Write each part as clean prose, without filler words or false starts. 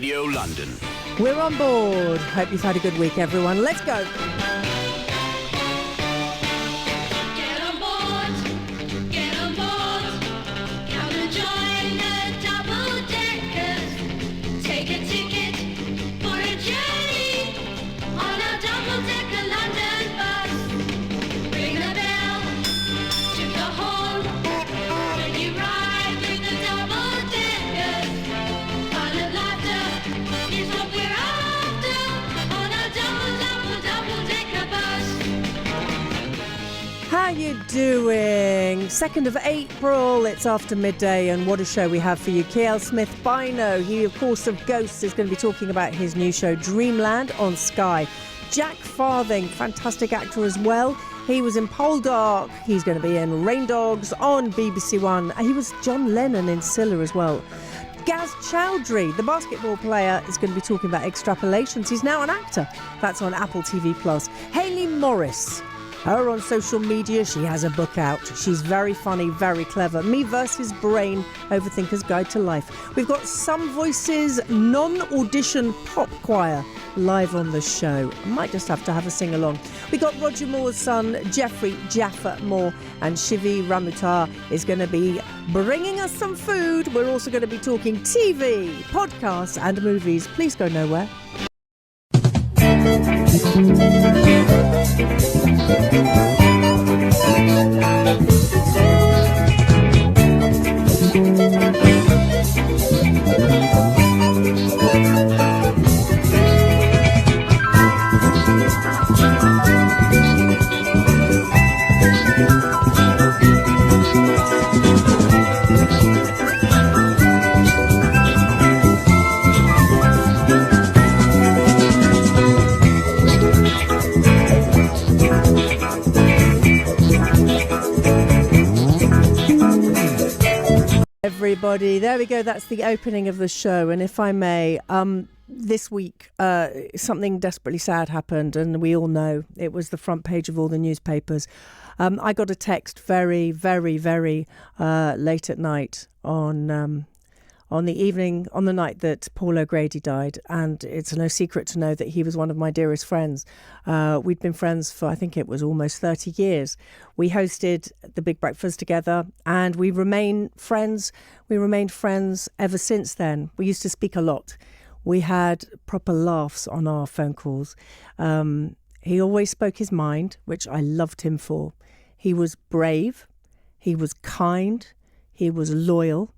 Radio London. We're on board. Hope you've had a good week, everyone. Let's go. Get on board, get on board. Come and join the double deckers. Take a ticket for a journey on our double decker London bus. Ring the bell to the horn when you ride with the double deckers. Fun and laughter is what we're after on our double decker bus. How you doing? 2nd of April, it's after midday, and what a show we have for you. K.L. Smith Bino, he of course of Ghosts, is going to be talking about his new show Dreamland on Sky. Jack Farthing, fantastic actor as well. He was in Poldark. He's going to be in Rain Dogs on BBC One. He was John Lennon in Scylla as well. Gaz Chowdhury, the basketball player, is going to be talking about extrapolations. He's now an actor. That's on Apple TV+. Hayley Morris, her on social media, she has a book out. She's very funny, very clever. Me versus Brain, Overthinker's Guide to Life. We've got Some Voices non-audition pop choir live on the show. I might just have to have a sing-along. We got Roger Moore's son, Jeffrey Jaffa Moore, and Shivi Ramutar is going to be bringing us some food. We're also going to be talking TV, podcasts and movies. Please go nowhere. Everybody, there we go. That's the opening of the show. And if I may, this week something desperately sad happened, and we all know it was the front page of all the newspapers. I got a text very, very, very late at night on the night that Paul O'Grady died, and it's no secret to know that he was one of my dearest friends. We'd been friends for, I think it was almost 30 years. We hosted the Big Breakfast together, and we remain friends. We remained friends ever since then. We used to speak a lot. We had proper laughs on our phone calls. He always spoke his mind, which I loved him for. He was brave. He was kind. He was loyal.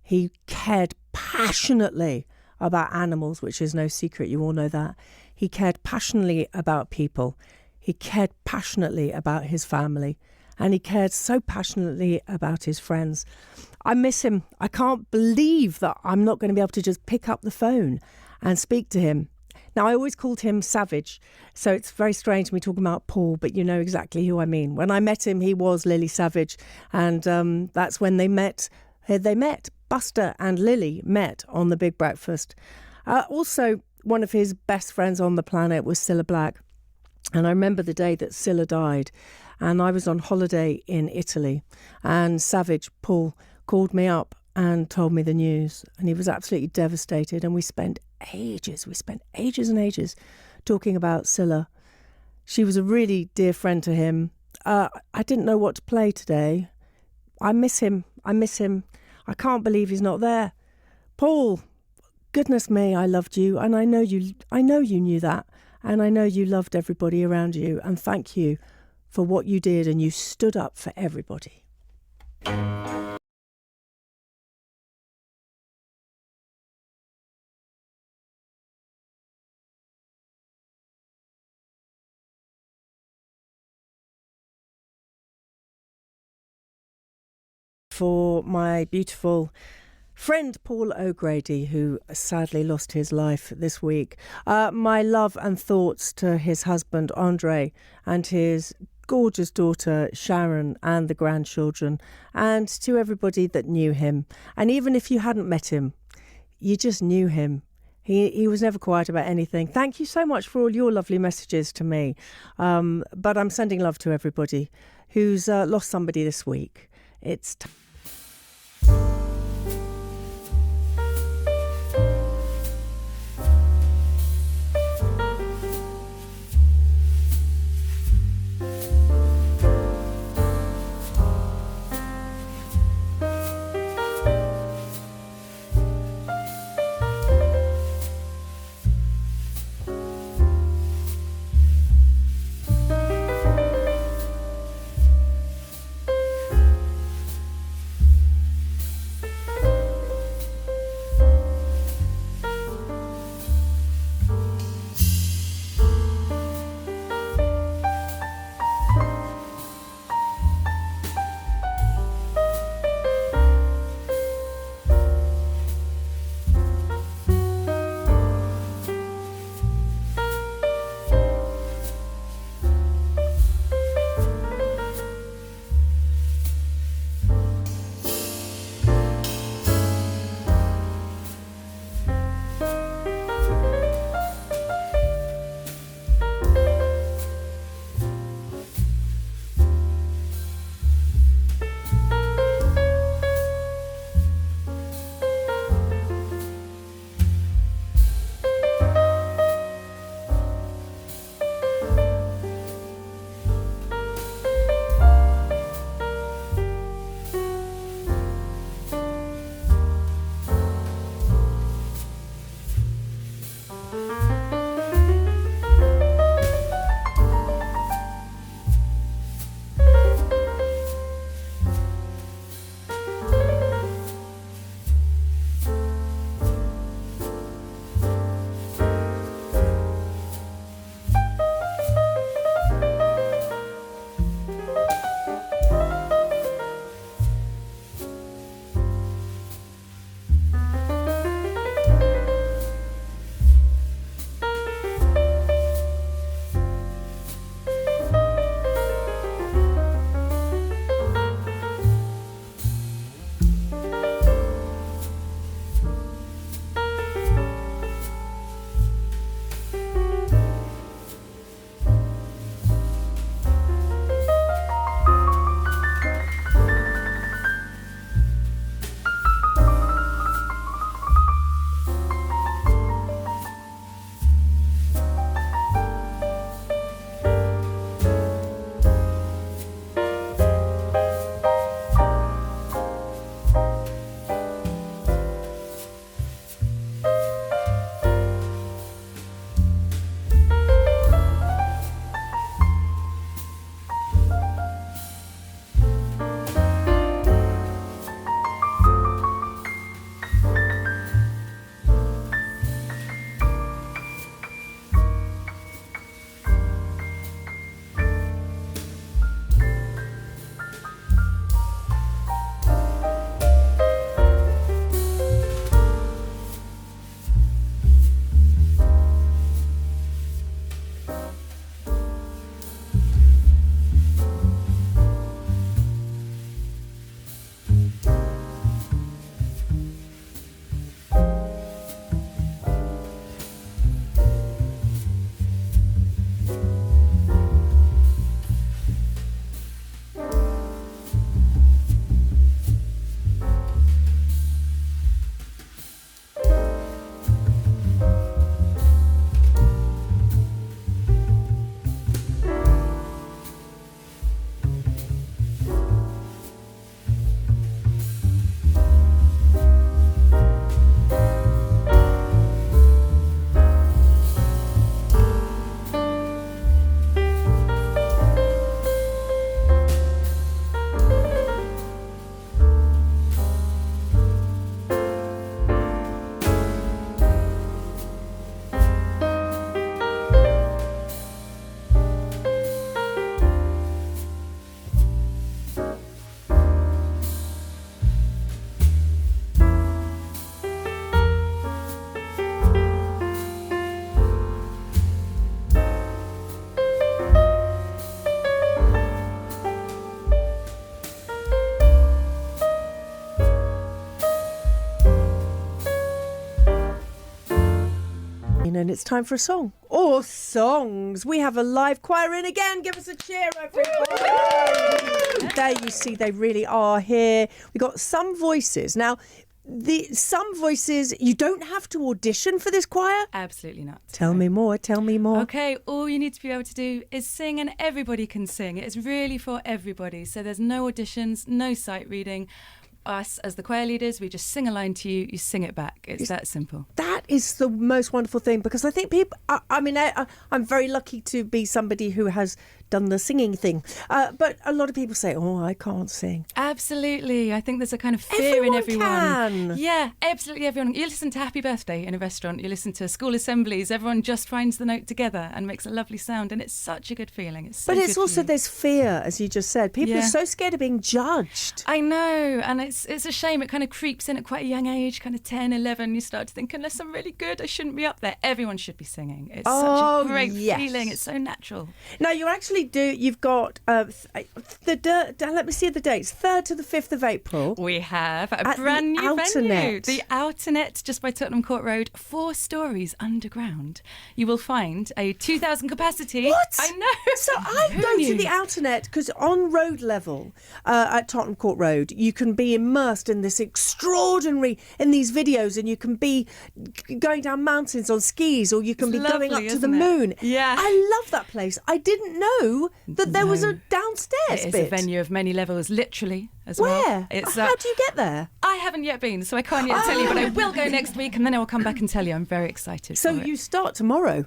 He cared passionately about animals, which is no secret. You all know that. He cared passionately about people. He cared passionately about his family. And he cared so passionately about his friends. I miss him. I can't believe that I'm not going to be able to just pick up the phone and speak to him. Now, I always called him Savage, so it's very strange me talking about Paul, but you know exactly who I mean. When I met him, he was Lily Savage, and that's when they met. Buster and Lily met on the Big Breakfast. Also, one of his best friends on the planet was Cilla Black. And I remember the day that Cilla died, and I was on holiday in Italy, and Savage, Paul, called me up and told me the news, and he was absolutely devastated. And we spent ages and ages talking about Cilla. She was a really dear friend to him. I didn't know what to play today. I miss him. I can't believe he's not there. Paul, goodness me, I loved you, and I know you knew that, and I know you loved everybody around you, and thank you for what you did, and you stood up for everybody. For my beautiful friend Paul O'Grady, who sadly lost his life this week. My love and thoughts to his husband Andre and his gorgeous daughter Sharon and the grandchildren, and to everybody that knew him. And even if you hadn't met him, you just knew him. He was never quiet about anything. Thank you so much for all your lovely messages to me. But I'm sending love to everybody who's lost somebody this week. It's then it's time for a song. Or songs. We have a live choir in again. Give us a cheer, everybody. There you see, they really are here. We've got some voices. Now, some voices, you don't have to audition for this choir. Absolutely not. Tell me more. Okay, all you need to be able to do is sing, and everybody can sing. It's really for everybody. So there's no auditions, no sight reading. Us as the choir leaders, we just sing a line to you, you sing it back. It's that simple. That is the most wonderful thing, because I think people, I'm very lucky to be somebody who has done the singing thing. But a lot of people say, oh, I can't sing. Absolutely. I think there's a kind of fear in everyone. Can. Yeah, absolutely everyone. You listen to Happy Birthday in a restaurant, you listen to school assemblies, everyone just finds the note together and makes a lovely sound, and it's such a good feeling. But it's also, there's fear, as you just said. People are so scared of being judged. I know, and it's a shame. It kind of creeps in at quite a young age, kind of 10, 11. You start to think, unless I'm really good, I shouldn't be up there. Everyone should be singing. It's such a great feeling. It's so natural. Now, you've got, let me see the dates, 3rd to the 5th of April. We have a brand new venue. The Outernet, just by Tottenham Court Road, 4 stories underground. You will find a 2,000 capacity. What? I know. So I'm going to the Outernet because on road level at Tottenham Court Road, you can be immersed in this extraordinary, in these videos, and you can be going down mountains on skis, or you can be going up to the moon. Yeah. I love that place. I didn't know that there was a downstairs bit. It is a venue of many levels, literally, as well. Where? How do you get there? I haven't yet been, so I can't yet tell you, but I will go next week, and then I will come back and tell you. I'm very excited. So you start tomorrow?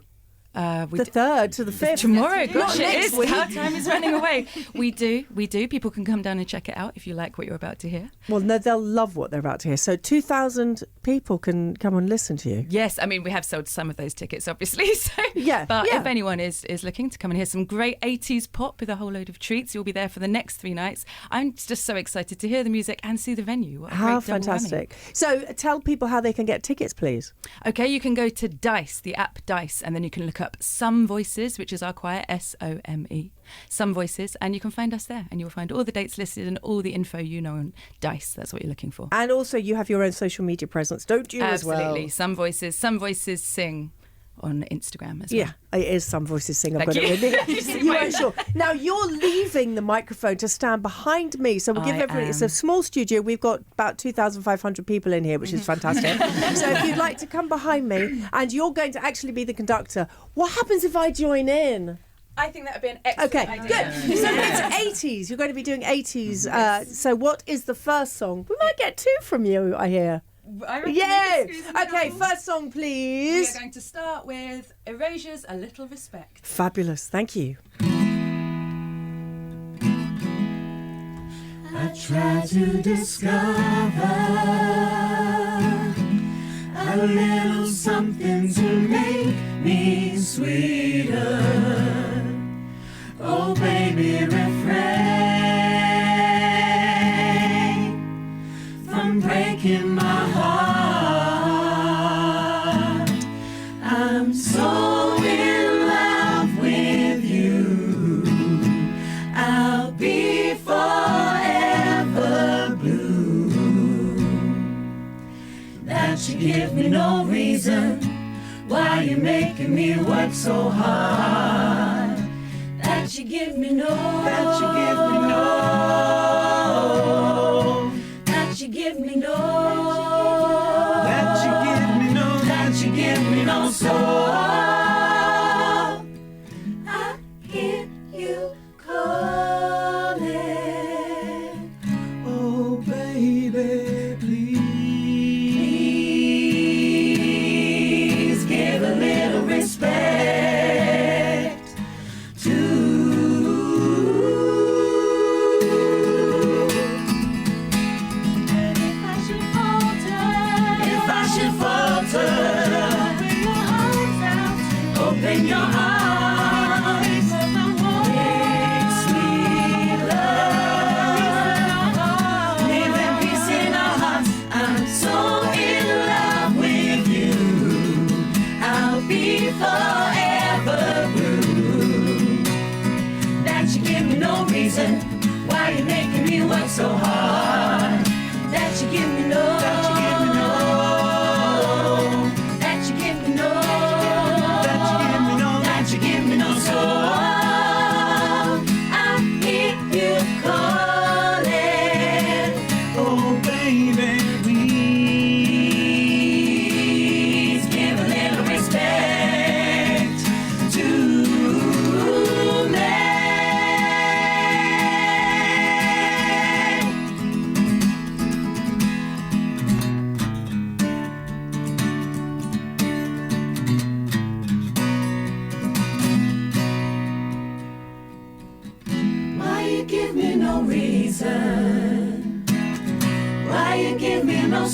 The 3rd to the 5th. Tomorrow, gosh, it is. Week. How time is running away. We do. People can come down and check it out if you like what you're about to hear. Well, no, they'll love what they're about to hear. So 2,000 people can come and listen to you. Yes, I mean, we have sold some of those tickets, obviously. So, but if anyone is looking to come and hear some great 80s pop with a whole load of treats, you'll be there for the next 3 nights. I'm just so excited to hear the music and see the venue. What a how great double fantastic. whammy. So tell people how they can get tickets, please. Okay, you can go to Dice, the app Dice, and then you can look up Some Voices, which is our choir, SOME, Some Voices, and you can find us there, and you'll find all the dates listed and all the info on Dice. That's what you're looking for. And also you have your own social media presence, don't you? Absolutely. As well? Some Voices sing on Instagram as well. Yeah, it is Some Voices Sing. I've got Thank it you. with me. You weren't sure. Now you're leaving the microphone to stand behind me, so we'll give everybody. It's a small studio. We've got about 2,500 people in here, which is fantastic. So if you'd like to come behind me, and you're going to actually be the conductor, what happens if I join in? I think that would be an excellent idea. Good. So it's 80s. You're going to be doing 80s. So what is the first song? We might get 2 from you, I hear. Yay! Okay, first song, please. We are going to start with Erasure's A Little Respect. Fabulous. Thank you. I try to discover a little something to make me sweeter. Oh, baby, refrain from breaking my heart. I'm so in love with you. I'll be forever blue. That you give me no reason why you're making me work so hard. That you give me no. That you give me no. That you give me no. That you give me no. That you give me no soul. I hear you calling. Oh, baby, please give a little respect to. And if I should falter, bring your arms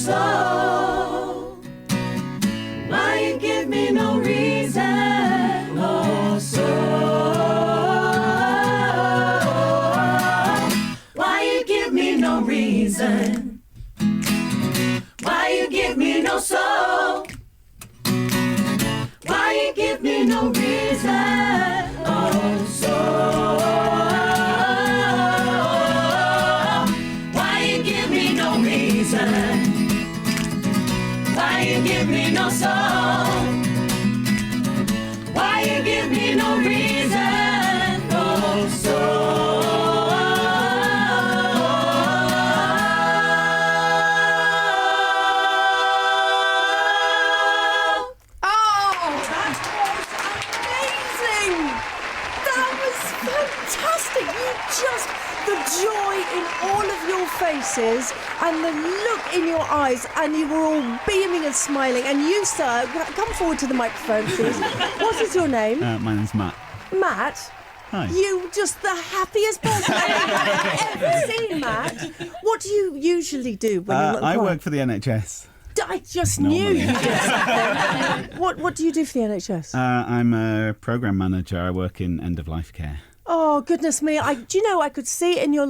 soul? Why you give me no reason? Oh, soul. Why you give me no reason? Why you give me no soul? Why you give me no reason? Oh, soul. Why you give me no reason? Why you give me no soul? Why you give me no reason? Oh, soul. Fantastic! You just, the joy in all of your faces and the look in your eyes, and you were all beaming and smiling. And you, sir, come forward to the microphone, please. What is your name? My name's Matt. Matt? Hi. You just the happiest person I've ever seen, Matt. What do you usually do when you're not I quiet? work for the NHS. I just knew you did something. What do you do for the NHS? I'm a programme manager. I work in end-of-life care. Oh, goodness me. Do you know, I could see in your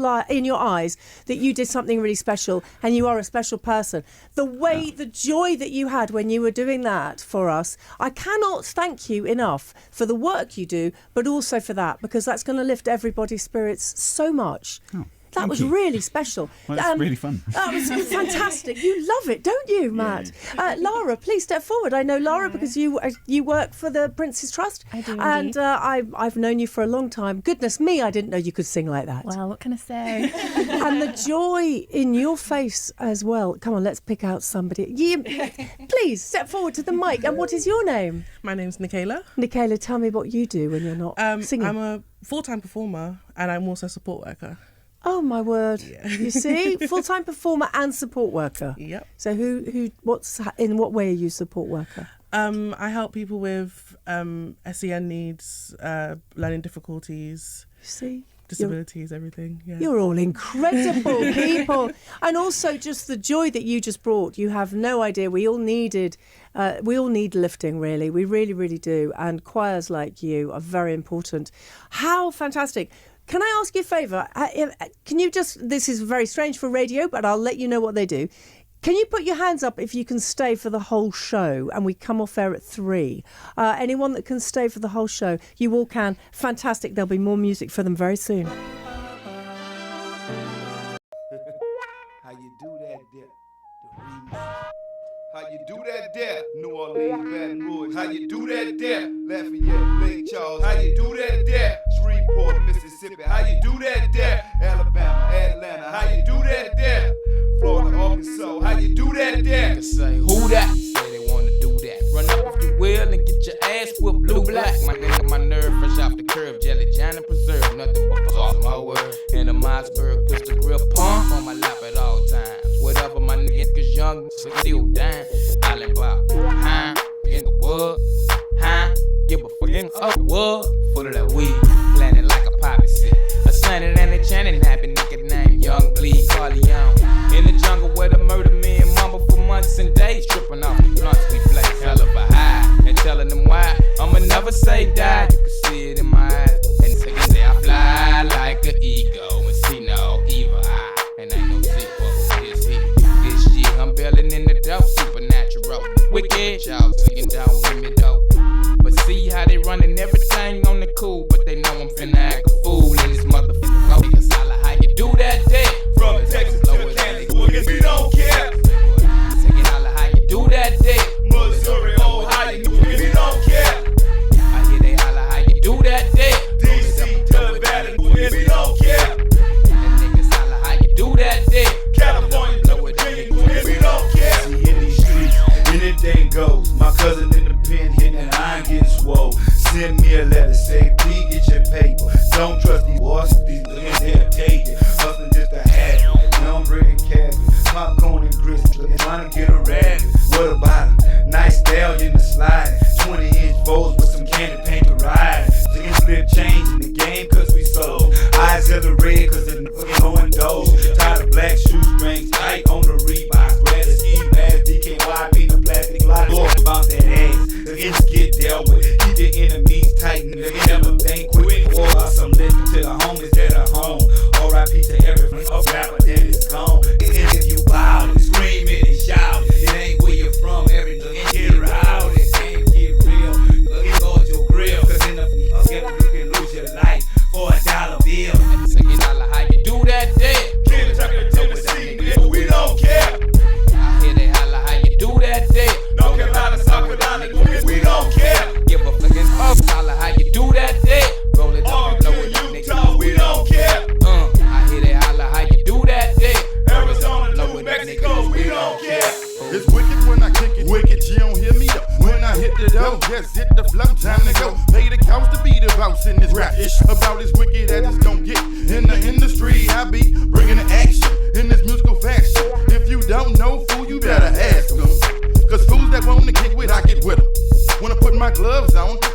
eyes that you did something really special, and you are a special person. The joy that you had when you were doing that for us, I cannot thank you enough for the work you do, but also for that, because that's going to lift everybody's spirits so much. Oh. That was you. really special. Well, it's really fun. That was fantastic. You love it, don't you, Matt? Lara, please step forward. I know Lara because you work for the Prince's Trust. I do, and indeed. I've known you for a long time. Goodness me, I didn't know you could sing like that. Well, what can I say? And the joy in your face as well. Come on, let's pick out somebody. Please step forward to the mic. And what is your name? My name's Nikayla. Nikayla, tell me what you do when you're not singing. I'm a full-time performer and I'm also a support worker. Oh my word! Yeah. You see, full-time performer and support worker. Yep. So in what way are you support worker? I help people with SEN needs, learning difficulties, You see, disabilities, everything. Yeah. you're all incredible people, and also just the joy that you just brought. You have no idea. We all need lifting, really. We really, really do. And choirs like you are very important. How fantastic! Can I ask you a favour? Can you this is very strange for radio, but I'll let you know what they do. Can you put your hands up if you can stay for the whole show? And we come off air at 3. Anyone that can stay for the whole show, you all can. Fantastic. There'll be more music for them very soon. How you do that there? The remix. How you do that there? New Orleans, Baton Rouge. How you do that there? Lafayette, Lake Charles. How you do that there? Shreveport, Mississippi. How you do that there? Alabama, Atlanta. How you do that there? Florida, Arkansas. How you do that there? Say who that? Say they wanna do that. Run up if you will and get your ass whipped blue black. My nigga, my nerve fresh off the curve. Jelly, Johnny preserve. Nothing but cause my word. In the Mossberg, pistol grip pump on my lap at all times. Whatever my niggas young, still dying. Island Bob, huh? In the wood, huh? Give a fucking wood. Full of that weed, planted like a poppy seed. A slanted and a chanting happy nigga named Young Bleed Carleon. In the jungle where the murder me and mama for months and days. Tripping off the blunts, we play hell of a high. And telling them why, I'ma never say die. You can see it in my eyes. And say I fly like an eagle and see no evil eye. And ain't no sequel, it's he. This year I'm belling in the dope, supernatural. Wicked, y'all taking down with me though. But see how they running everything on the cool. But they know I'm finna act a fool in this motherfucker. Niggas holla how you do that day. From Texas to Canada, we don't care. Take it holla how you do that day. Missouri, Ohio, we don't care. I hear they holla how you do that day. DC to the Valley, we don't care. And niggas holla how you do that day. California to Virginia, we don't care. See, in these streets, anything goes. My cousin in the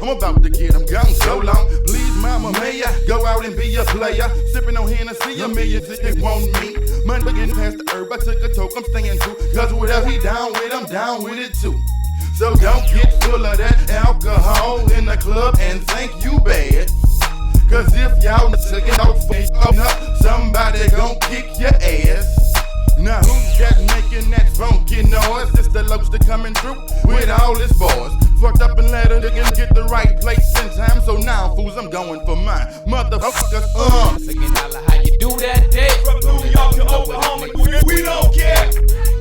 I'm about to get them gone so long. Please, mama, may I go out and be a player? Sipping on Hennessy, a million they want me. Money getting past the herb, I took a toke, I'm staying true. Cause whatever he down with, I'm down with it too. So don't get full of that alcohol in the club and think you bad. Cause if y'all took it out up, somebody gon' kick your ass. Now who's that making that funky noise? It's the Lobster coming through with all his boys. Fucked up and let her get the right place in time. So now, fools, I'm going for mine. Motherfuckers, Singing holla, how you do that day? From New York to Oklahoma, we don't care.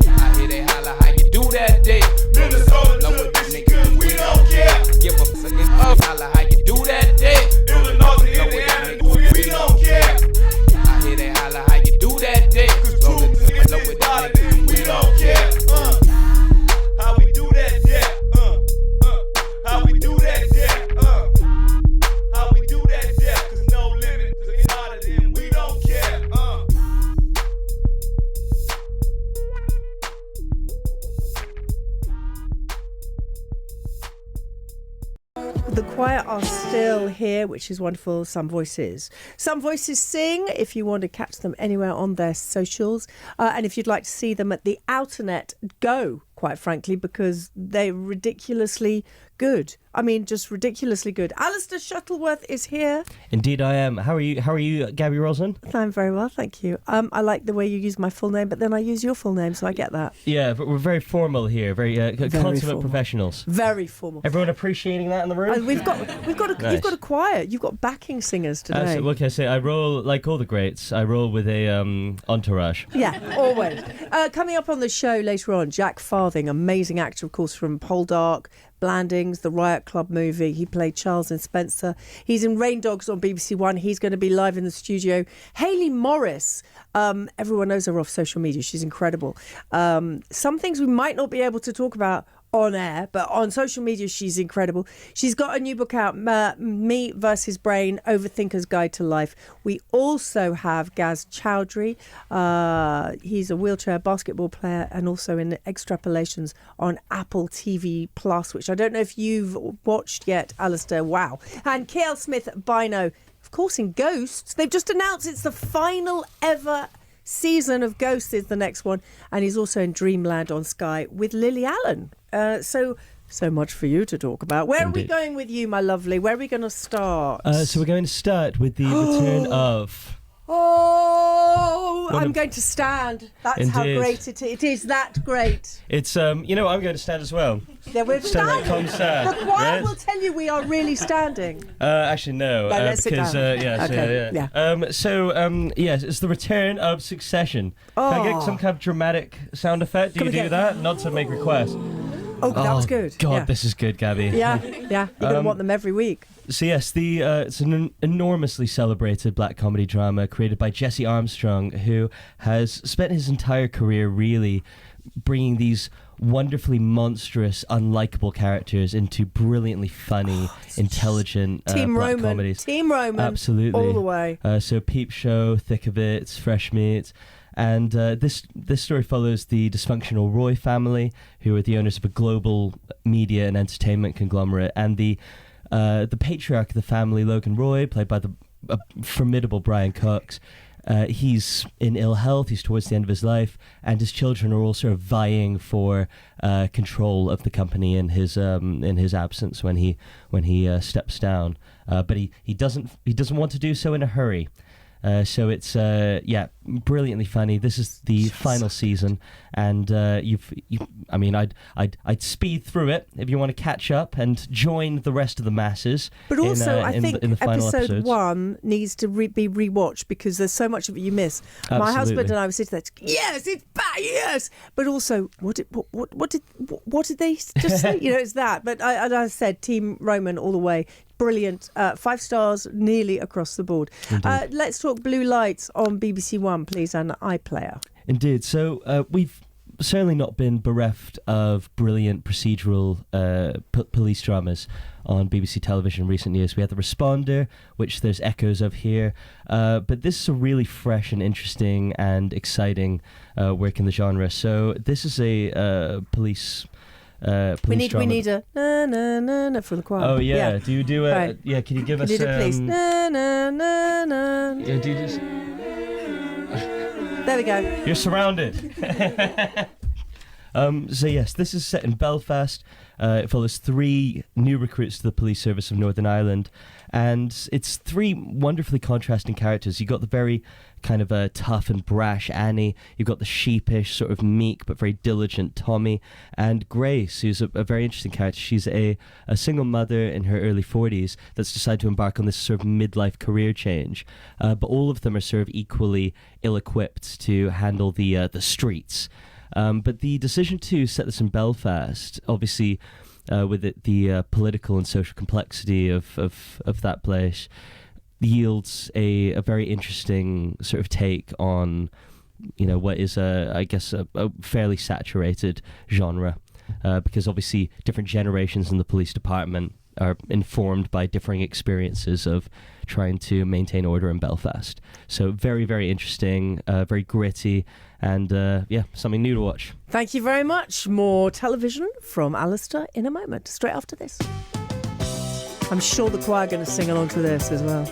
I hear they holla, how you do that day? Minnesota to Michigan, we don't care. Give a singing holla, how you do that day? Illinois to Indiana, we don't care. I hear they holla, how you do that day? We don't care. How we do that there? How we do that there? How we do that there? 'Cause no limit is harder than we don't care. The choir are still here, which is wonderful. Some voices sing. If you want to catch them anywhere on their socials, and if you'd like to see them at the Outernet, go, quite frankly, because they're ridiculously good. I mean, just ridiculously good. Alistair Shuttleworth is here. Indeed I am. How are you, Gaby Roslin? I'm very well, thank you. I like the way you use my full name, but then I use your full name, so I get that. Yeah, but we're very formal here, very consummate formal. Professionals. Very formal. Everyone appreciating that in the room? You've got Nice. you've got a choir. You've got backing singers today. So what can I say? I roll, like all the greats, I roll with a entourage. Yeah, always. Coming up on the show later on, Jack Farthing, amazing actor, of course, from Poldark, Blandings, the Riot Club movie. He played Charles in Spencer. He's in Rain Dogs on BBC One. He's going to be live in the studio. Hayley Morris, everyone knows her off social media. She's incredible. Some things we might not be able to talk about on air, but on social media she's incredible. She's got a new book out, Me versus Brain, Overthinker's Guide to Life. We also have Gaz Chowdhury. He's a wheelchair basketball player and also in Extrapolations on Apple TV Plus, which I don't know if you've watched yet, Alistair. Wow. And K.L. Smith Bino, of course, in Ghosts. They've just announced it's the final ever season of Ghosts is the next one, and he's also in Dreamland on Sky with Lily Allen. So much for you to talk about. Where are we going with you, my lovely? Where are we going to start? So we're going to start with the return of... I'm going to stand. That's how great it is. It is that great. It's, I'm going to stand as well. Yeah, we're Stand standing. like stand. The choir right? will tell you we are really standing. Actually, no. No, let's sit because, down. yes, Okay, yeah. Yes, it's the return of Succession. Can I get some kind of dramatic sound effect? Do you do that? Not to make requests. Oh, that was good. God, yeah. this is good, Gabby. Yeah. You're going to want them every week. So yes, it's an enormously celebrated black comedy drama created by Jesse Armstrong, who has spent his entire career really bringing these wonderfully monstrous, unlikable characters into brilliantly funny, intelligent Team black Roman. comedies. Team Roman. Absolutely. All the way. So Peep Show, Thick of It, Fresh Meat. And this story follows the dysfunctional Roy family, who are the owners of a global media and entertainment conglomerate, and the patriarch of the family, Logan Roy, played by the formidable Brian Cox. He's in ill health. He's towards the end of his life, and his children are all sort of vying for control of the company in his absence when he steps down. But he doesn't want to do so in a hurry. So it's brilliantly funny. This is the final season, and I'd speed through it if you want to catch up and join the rest of the masses. But also, I think in the final episode episodes. 1 needs to be rewatched because there's so much of it you miss. Absolutely. My husband and I were sitting there, yes, it's back, yes. But also, what did they just say? It's that. But I said, Team Roman all the way. Brilliant. 5 stars nearly across the board. Let's talk Blue Lights on BBC One, please, and iPlayer. Indeed. So we've certainly not been bereft of brilliant procedural police dramas on BBC television in recent years. We had The Responder, which there's echoes of here. But this is a really fresh and interesting and exciting work in the genre. So this is a police police drama. We need a na na na na from the choir. Oh yeah. Do you do it? Right. Yeah. Can you give Can us? you do it, please? Na na na na. Yeah, do you just? There we go. You're surrounded. So yes, this is set in Belfast. It follows 3 new recruits to the police service of Northern Ireland, and it's 3 wonderfully contrasting characters. You got the very kind of tough and brash Annie. You've got the sheepish, sort of meek but very diligent Tommy, and Grace, who's a very interesting character. She's a single mother in her early 40s that's decided to embark on this sort of midlife career change. But all of them are sort of equally ill-equipped to handle the streets. But the decision to set this in Belfast, obviously, with the political and social complexity of that place, yields a very interesting sort of take on, what is I guess a fairly saturated genre, because obviously different generations in the police department are informed by differing experiences of trying to maintain order in Belfast. So very, very interesting, very gritty, and something new to watch. Thank you very much. More television from Alistair in a moment, straight after this. I'm sure the choir are going to sing along to this as well.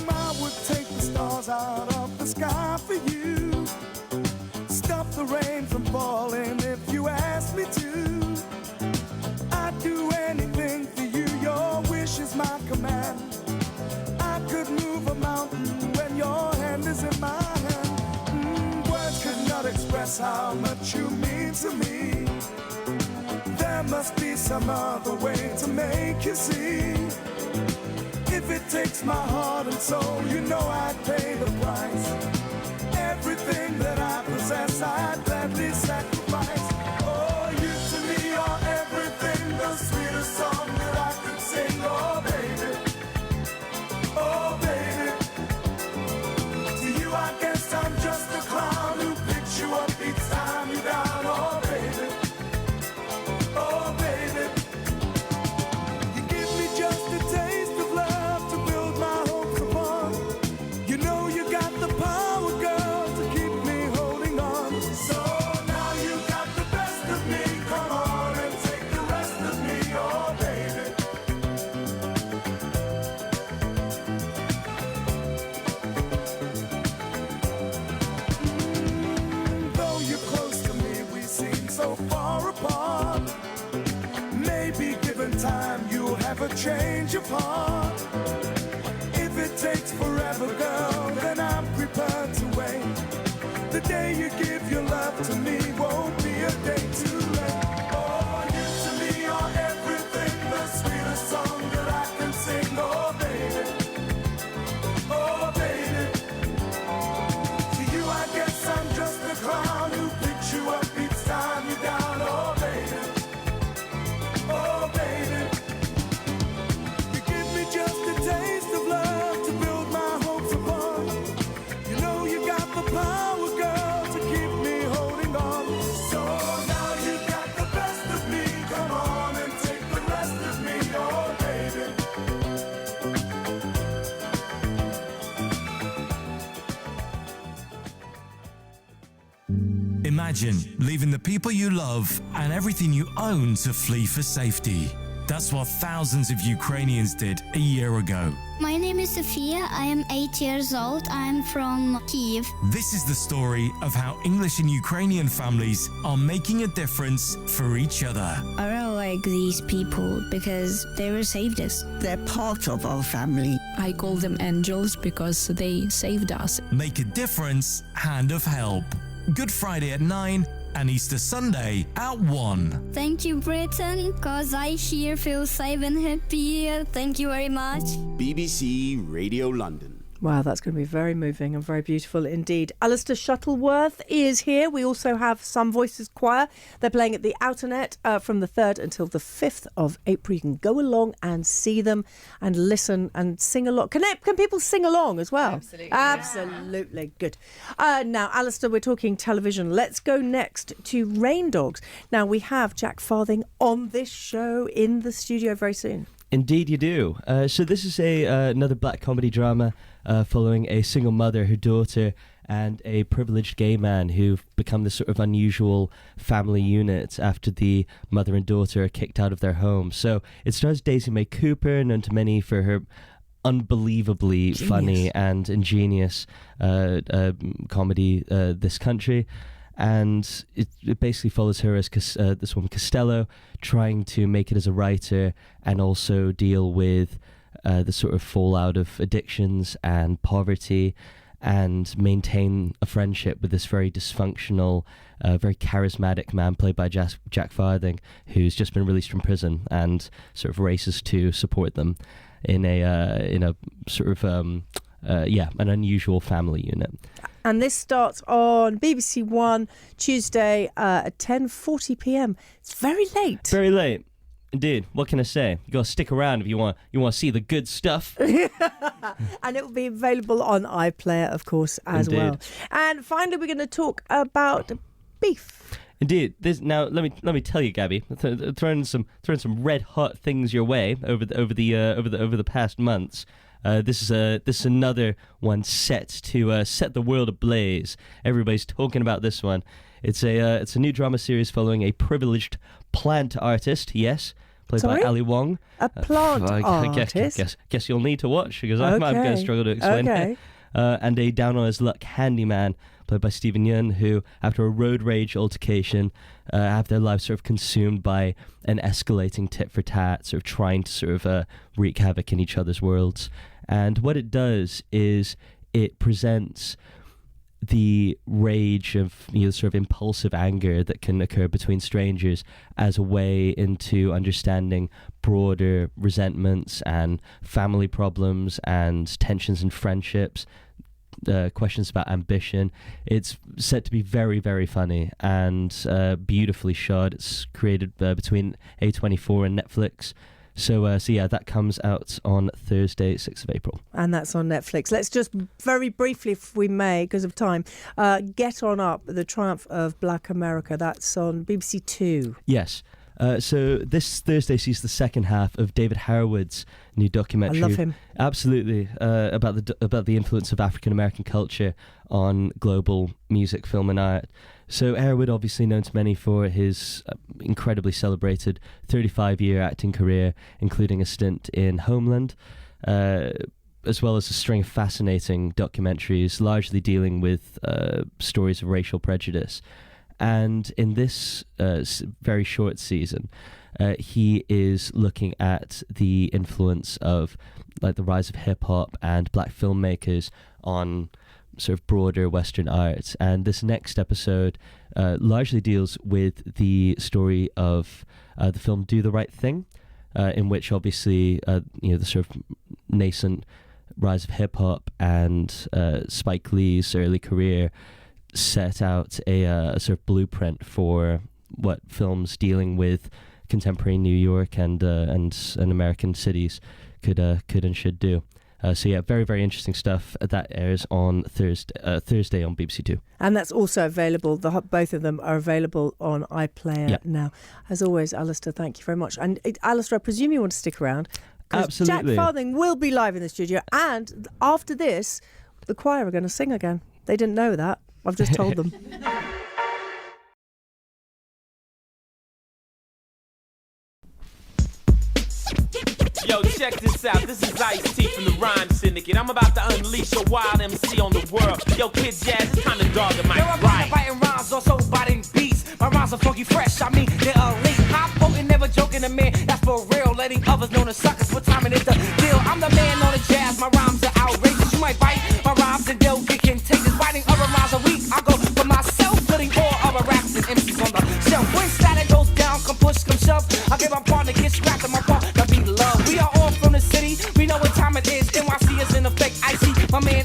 I would take the stars out of the sky for you. Stop the rain from falling if you ask me to. I'd do anything for you, your wish is my command. I could move a mountain when your hand is in my hand. Words could not express how much you mean to me. There must be some other way to make you see. If it takes my heart and soul, you know I'd pay the price. Everything that I possess, I'd gladly sacrifice. Oh, you to me are everything, the sweetest song that I could sing. Oh, baby, oh, baby. To you, I guess I'm just a clown who picks you up each time you're down. Oh, baby, oh, baby. You give me just a taste of love to build my hopes upon. You know you got the power, girl, to keep me holding on. So now you got the best of me. Come on and take the rest of me, oh baby. Though you're close to me, we seem so far apart. Maybe given time, you'll have a change of heart. If it takes forever, girl, then I'm prepared to wait. The day you give your love to me won't be a day too late. Oh, you to me are everything, the sweetest song that I can sing. Oh, baby, oh, baby. To you, I guess I'm just a clown who picks you up each time you're down. Oh, baby, oh, baby. You give me just a taste of love to build my hopes upon. You know you got the power, girl, to keep me holding on. So now you got the best of me. Come on and take the rest of me, oh baby. Imagine leaving the people you love and everything you own to flee for safety. That's what thousands of Ukrainians did a year ago. My name is Sofia. I am 8 years old. I am from Kiev. This is the story of how English and Ukrainian families are making a difference for each other. I really like these people because they will save us. They're part of our family. I call them angels because they saved us. Make a difference, Hand of Help. Good Friday at 9 and Easter Sunday at 1. Thank you, Britain, because I here feel safe and happy. Thank you very much. BBC Radio London. Wow, that's going to be very moving and very beautiful indeed. Alistair Shuttleworth is here. We also have Some Voices Choir. They're playing at the Outer Net from the 3rd until the 5th of April. You can go along and see them and listen and sing along. Can people sing along as well? Absolutely. Absolutely. Good. Now, Alistair, we're talking television. Let's go next to Rain Dogs. Now, we have Jack Farthing on this show in the studio very soon. Indeed you do. So this is another black comedy drama following a single mother, her daughter, and a privileged gay man who've become this sort of unusual family unit after the mother and daughter are kicked out of their home. So it stars Daisy May Cooper, known to many for her unbelievably funny and ingenious comedy, This Country. And it basically follows her as this woman Costello trying to make it as a writer and also deal with the sort of fallout of addictions and poverty and maintain a friendship with this very dysfunctional, very charismatic man played by Jack Farthing, who's just been released from prison and sort of races to support them in a sort of an unusual family unit. And this starts on BBC One Tuesday at 10:40 p.m. It's very late. Very late, indeed. What can I say? You got to stick around if you want to see the good stuff. And it will be available on iPlayer, of course, as Indeed. well. And finally, we're going to talk about beef. Indeed. Now let me tell you, Gabby, throwing some red hot things your way over the past months. This is another one set to set the world ablaze. Everybody's talking about this one. It's a new drama series following a privileged plant artist. Yes, played by Ali Wong. A plant artist. Guess you'll need to watch because I'm going to struggle to explain it. And a down on his luck handyman played by Stephen Yeun, who, after a road rage altercation, have their lives sort of consumed by an escalating tit for tat, sort of trying to sort of wreak havoc in each other's worlds. And what it does is it presents the rage of sort of impulsive anger that can occur between strangers as a way into understanding broader resentments and family problems and tensions in friendships, questions about ambition. It's set to be very, very funny and beautifully shot. It's created between A24 and Netflix. So yeah, that comes out on Thursday, 6th of April. And that's on Netflix. Let's just very briefly, if we may, because of time, get on up The Triumph of Black America. That's on BBC Two. Yes. So this Thursday sees the second half of David Harewood's new documentary. I love him. Absolutely, about the influence of African American culture on global music, film, and art. So Harewood, obviously known to many for his incredibly celebrated 35-year acting career, including a stint in Homeland, as well as a string of fascinating documentaries, largely dealing with stories of racial prejudice. And in this very short season, he is looking at the influence of like the rise of hip hop and black filmmakers on sort of broader Western art. And this next episode largely deals with the story of the film Do the Right Thing, in which obviously the sort of nascent rise of hip hop and Spike Lee's early career set out a sort of blueprint for what films dealing with contemporary New York and American cities could and should do. So yeah, very, very interesting stuff. That airs on Thursday on BBC Two. And that's also available, both of them are available on iPlayer now. As always, Alistair, thank you very much. And Alistair, I presume you want to stick around. Absolutely. Jack Farthing will be live in the studio. And after this, the choir are going to sing again. They didn't know that. I've just told them. Yo, check this out. This is Ice-T from the Rhyme Syndicate. I'm about to unleash a wild MC on the world. Yo, Kid Jazz, it's kind of dog in my right. Biting rhymes, also biting beats. My rhymes are funky fresh, I mean, they're elite. I'm quoting, never joking, a man, that's for real. Letting others know the suckers, what time it is the deal. I'm the man on the jazz, my rhymes are outrageous. You might bite my rhymes and they'll get contagious. Writing other rhymes a week, I go for myself, putting all other rappers and MCs on the shelf. When static goes down, come push, come shove. I get my partner, get scrapped, and my partner be love. We are all from the city, we know what time it is. NYC is in effect, icy, my man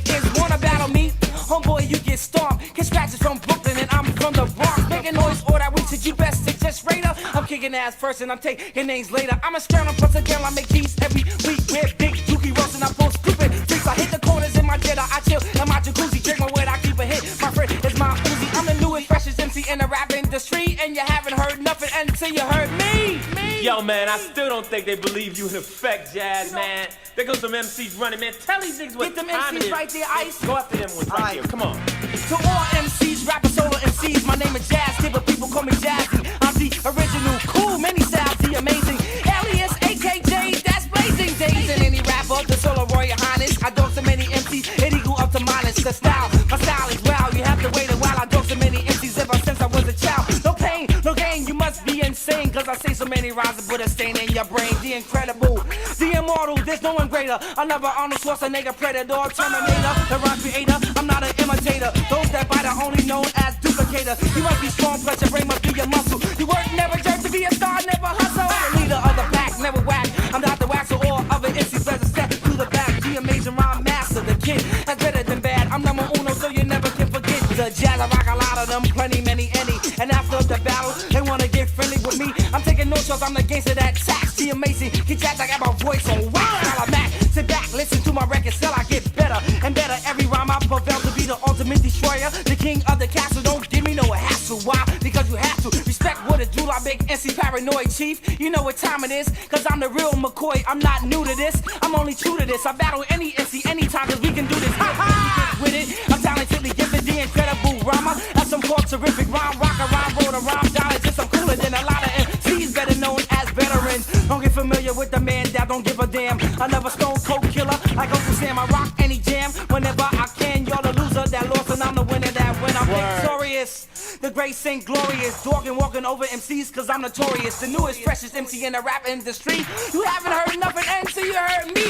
from the Bronx, making noise all that week. So you best to just rate her. I'm kicking ass first and I'm taking names later. I'm a scaring plus a girl. I make keys every week with big Dookie Roslin. I pull stupid freaks. I hit the corners in my Jetta. I chill in my jacuzzi, drink my wet. I keep a hit. My friend is my Uzi. I'm the newest, freshest MC in the rap industry, and you haven't heard nothing until you heard me. Yo, man, I still don't think they believe you in effect, Jazz, man. There goes some MCs running, man. Tell these niggas what Get them time it MCs is. right there, Ice. Go after them ones right here. Come on. To all MCs, rappers, solo MCs, my name is Jazz Kid, but people call me Jazzy. I'm the original, cool, many styles, the amazing. Alias, AKJ, that's blazing days. And any rapper, the solo Royal Highness. I dog so many MCs, it equal up to minus. The style, my style is wow. You have to wait a while. I dog so many MCs ever since I was a child. No pain, no gain, you must be insane. Cause I say so many rhymes to put a stain in your brain. The incredible, the immortal, there's no one greater. Another Arnold Schwarzenegger, Predator, Terminator, the rhyme creator. I'm not an imitator. Those that bite are only known as duplicator. You must be strong, plus your brain must be your muscle. You work, never jerk to be a star, never hustle. The leader of the pack, never whack. I'm Dr. Wax, so all other MCs better step to the back. The amazing rhyme master, the kid that's better than bad. I'm number uno, so you never can forget the jazz. I rock a lot of them, plenty, many, any. And after the battle, they wanna get friendly with me. I'm taking no shots, I'm the gangster that tax. The amazing, get jazz, I got my voice on wow. I'm back, sit back, listen to my record, still I get better and better. Every rhyme I prevail to be the ultimate destroyer, the king of the castle. Don't give me no hassle. Why? Because you have to respect what it do. I big NC paranoid chief. You know what time it is, cause I'm the real McCoy. I'm not new to this, I'm only true to this. I battle any NC anytime, cause we can do this. Ha with it, I'm talentedly gifted, the incredible rhymer. That's some called terrific rhyme, rock a rhyme, roll a rhyme, dollars. Just I'm cooler than a lot of MCs, better known as veterans. Don't get familiar with the man that don't give a damn. Another stone cold killer, I go for Sam. I rock any jam whenever I can. Y'all the loser that lost, and I'm the winner that win. I'm victorious, the great Saint Glorious. Dogging, walking over MCs, cause I'm notorious. The newest, freshest MC in the rap industry. You haven't heard nothing until you heard me.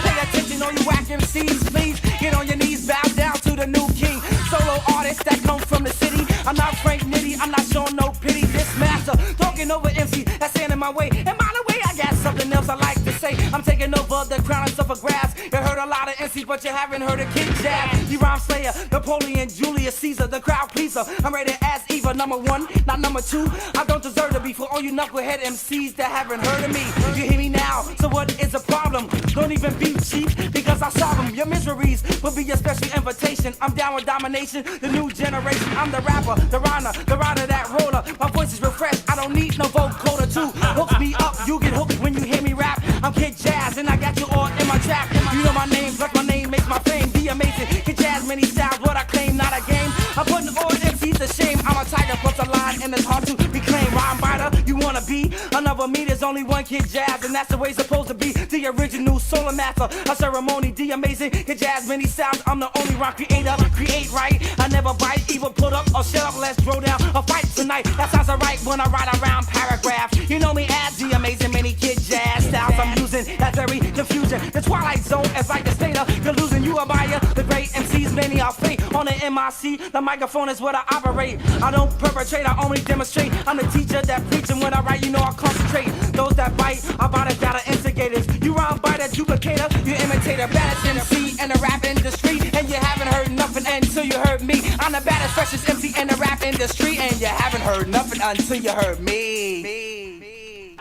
Pay attention, all you whack MCs, please. Get on your knees, bow down to the new king. Solo artists that come from the city. I'm not Frank Nitty, I'm not showing no pity. This master, talking over MC, that's standing in my way. And by the way, I got something else I like to say. I'm taking over the crown and stuff for grabs. You heard a lot of MCs, but you haven't heard a Kid Jazz. The rhyme slayer, Napoleon, Julius Caesar, the crowd pleaser. I'm ready as Eva, number one, not number two. I don't deserve to be for all you knucklehead MCs that haven't heard of me. You hear me now, so what is the problem? Don't even be cheap, because I solve them. Your miseries will be your special invitation. I'm down with domination, the new generation. I'm the rapper, the rider that roller. My voice is refreshed, I don't need no vocoder to hook me up. You get hooked when you hear me rap. I'm Kid Jazz, and I got you all in my trap. You know my name, plus my name makes my fame. The amazing Kid Jazz, many styles, what I claim, not a game. I'm putting all MCs to shame. I'm a tiger plus a lion, and it's hard to reclaim. Rhyme biter, you wanna be another me? There's only one Kid Jazz, and that's the way it's supposed to be. The original solar master, a ceremony. The amazing Kid Jazz, many sounds. I'm the only rhyme creator. Create right, I never bite, either put up or shut up. Let's throw down a fight tonight. That sounds alright when I write around paragraphs. You know me as the amazing many Kid Jazz styles I'm using. That's very confusion. The Twilight Zone is like the state of delusion. You admire the great MCs, many are fake. On the MIC, the microphone is what I operate. I don't perpetrate, I only demonstrate. I'm the teacher that preaching when I write, you know I concentrate. Those that bite are bite that are instigators. You rhyme by the duplicator, you imitator. Baddest MC in the rap industry, and you haven't heard nothing until you heard me. I'm the baddest, freshest MC in the rap industry, and you haven't heard nothing until you heard me.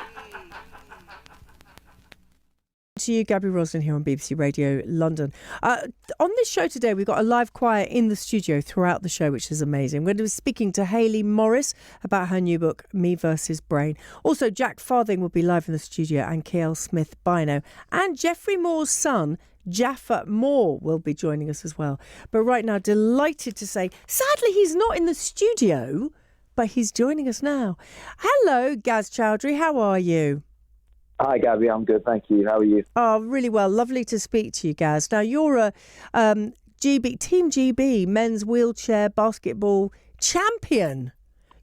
To you, Gaby Roslin, here on BBC Radio London. On this show today, we've got a live choir in the studio throughout the show, which is amazing. We're going to be speaking to Hayley Morris about her new book, Me vs. Brain. Also, Jack Farthing will be live in the studio, and KL Smith Bino. And Jeffrey Moore's son, Jaffa Moore, will be joining us as well. But right now, delighted to say, sadly, he's not in the studio, but he's joining us now. Hello, Gaz Chowdhury. How are you? Hi, Gabby. I'm good, thank you. How are you? Oh, really well. Lovely to speak to you, Gaz. Now, you're a Team GB men's wheelchair basketball champion.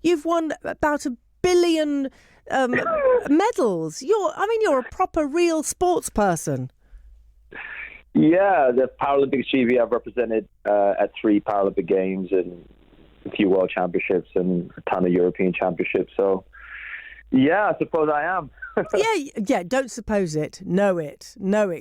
You've won about 1 billion medals. You're a proper, real sports person. Yeah, the Paralympics GB, I've represented at 3 Paralympic Games and a few World Championships and a ton of European Championships. So, yeah, I suppose I am. Yeah. Don't suppose it. Know it,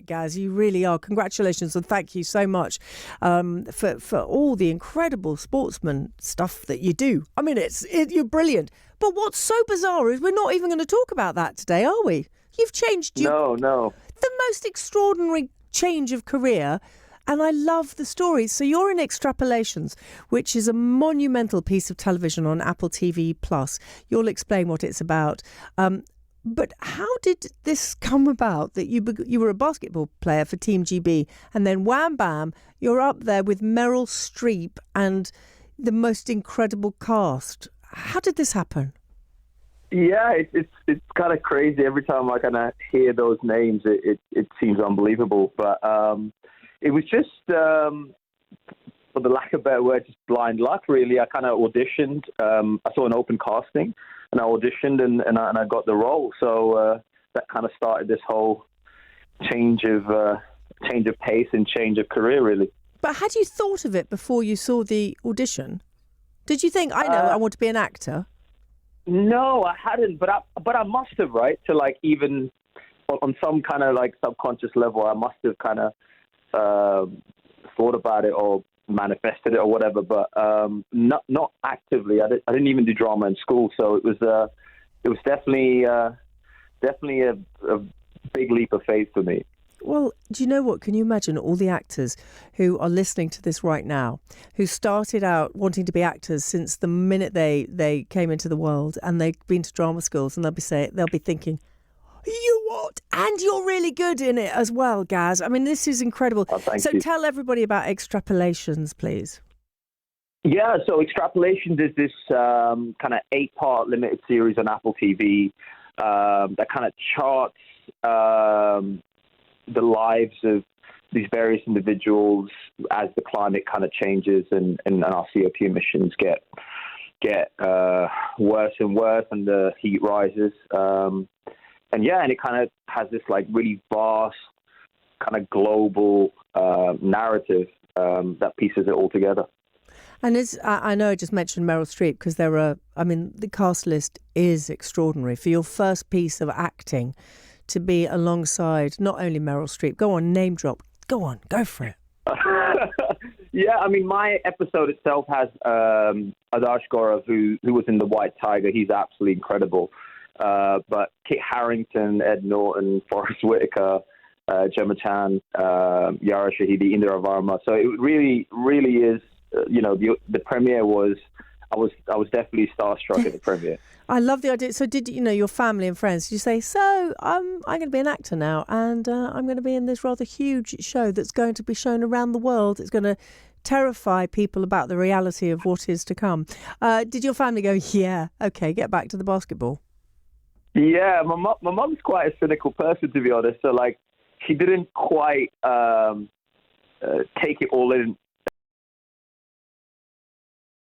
Gaz. You really are. Congratulations and thank you so much for all the incredible sportsman stuff that you do. I mean, you're brilliant. But what's so bizarre is we're not even going to talk about that today, are we? You've changed. No. The most extraordinary change of career. And I love the stories. So you're in Extrapolations, which is a monumental piece of television on Apple TV Plus. You'll explain what it's about. But how did this come about that you were a basketball player for Team GB and then wham bam, you're up there with Meryl Streep and the most incredible cast? How did this happen? Yeah, it's kind of crazy. Every time I kind of hear those names, it seems unbelievable. But it was just, for the lack of a better word, just blind luck, really. I kind of auditioned. I saw an open casting, and I auditioned, and I got the role. So that kind of started this whole change of pace and change of career, really. But had you thought of it before you saw the audition? Did you think, I want to be an actor? No, I hadn't, but I must have, right? To like even on some kind of like subconscious level, I must have kind of thought about it or manifested it or whatever, but not actively. I didn't even do drama in school, so it was definitely a big leap of faith for me. Well, do you know what? Can you imagine all the actors who are listening to this right now, who started out wanting to be actors since the minute they came into the world and they've been to drama schools, and they'll be thinking, you what? And you're really good in it as well, Gaz. I mean, this is incredible. Oh, thank you. Tell everybody about Extrapolations, please. Yeah, so Extrapolations is this kind of 8-part limited series on Apple TV that kind of charts the lives of these various individuals as the climate kind of changes and our CO2 emissions get worse and worse and the heat rises. And it kind of has this like really vast kind of global narrative that pieces it all together. And I know I just mentioned Meryl Streep because the cast list is extraordinary. For your first piece of acting to be alongside not only Meryl Streep, go on, name drop, go on, go for it. Yeah, I mean, my episode itself has Adarsh Gaurav, who was in The White Tiger. He's absolutely incredible. But Kit Harington, Ed Norton, Forrest Whitaker, Gemma Chan, Yara Shahidi, Indira Varma. So it really, really is. The premiere was. I was definitely starstruck at the premiere. I love the idea. So did your family and friends? Did you say, so I'm going to be an actor now, and I'm going to be in this rather huge show that's going to be shown around the world. It's going to terrify people about the reality of what is to come. Did your family go, yeah, okay, get back to the basketball? Yeah, my mum's quite a cynical person, to be honest. So like, she didn't quite take it all in